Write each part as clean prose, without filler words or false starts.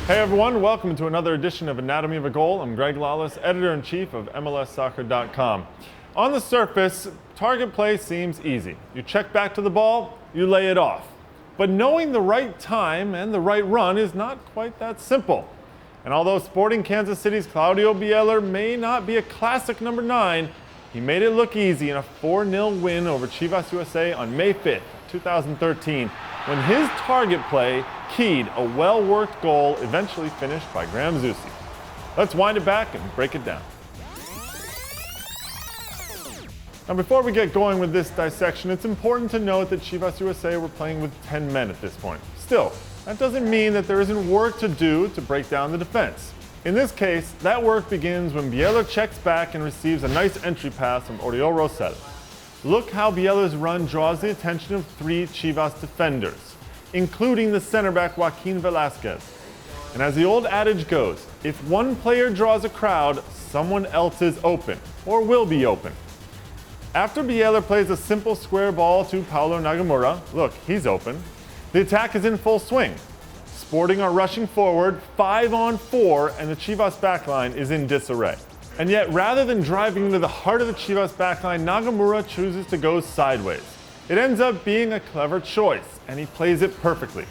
Hey everyone, welcome to another edition of Anatomy of a Goal. I'm Greg Lalas, editor-in-chief of MLSsoccer.com. On the surface, target play seems easy. You check back to the ball, you lay it off. But knowing the right time and the right run is not quite that simple. And although Sporting Kansas City's Claudio Bieler may not be a classic number 9, he made it look easy in a 4-0 win over Chivas USA on May 5th, 2013, when his target play keyed a well-worked goal eventually finished by Zusi. Let's wind it back and break it down. Now before we get going with this dissection, it's important to note that Chivas USA were playing with 10 men at this point. Still, that doesn't mean that there isn't work to do to break down the defense. In this case, that work begins when Bieler checks back and receives a nice entry pass from Oriol Rosell. Look how Bieler's run draws the attention of 3 Chivas defenders, including the center back Joaquin Velasquez. And as the old adage goes, if one player draws a crowd, someone else is open, or will be open. After Bieler plays a simple square ball to Paulo Nagamura, look, he's open, the attack is in full swing. Sporting are rushing forward, 5-on-4, and the Chivas backline is in disarray. And yet, rather than driving into the heart of the Chivas backline, Nagamura chooses to go sideways. It ends up being a clever choice, and he plays it perfectly.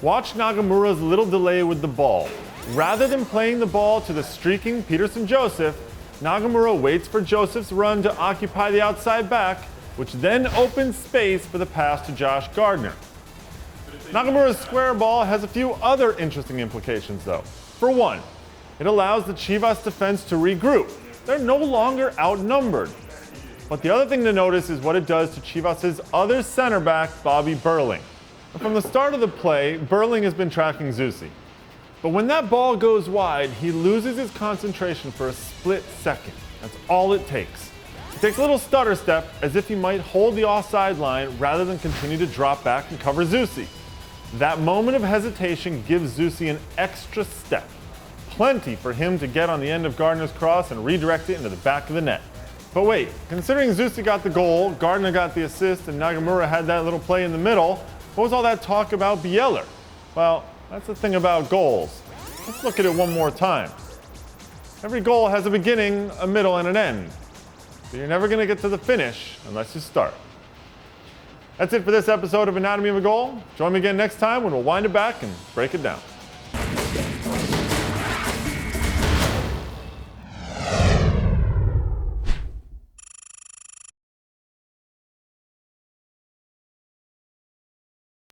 Watch Nagamura's little delay with the ball. Rather than playing the ball to the streaking Peterson Joseph, Nagamura waits for Joseph's run to occupy the outside back, which then opens space for the pass to Josh Gardner. Nagamura's square ball has a few other interesting implications though. For one, it allows the Chivas defense to regroup. They're no longer outnumbered. But the other thing to notice is what it does to Chivas' other center back, Bobby Burling. From the start of the play, Burling has been tracking Zusi. But when that ball goes wide, he loses his concentration for a split second. That's all it takes. He takes a little stutter step as if he might hold the offside line rather than continue to drop back and cover Zusi. That moment of hesitation gives Zusi an extra step. Plenty for him to get on the end of Gardner's cross and redirect it into the back of the net. But wait, considering Zusi got the goal, Gardner got the assist, and Nagamura had that little play in the middle, what was all that talk about Bieler? Well, that's the thing about goals. Let's look at it one more time. Every goal has a beginning, a middle, and an end. But you're never going to get to the finish unless you start. That's it for this episode of Anatomy of a Goal. Join me again next time when we'll wind it back and break it down.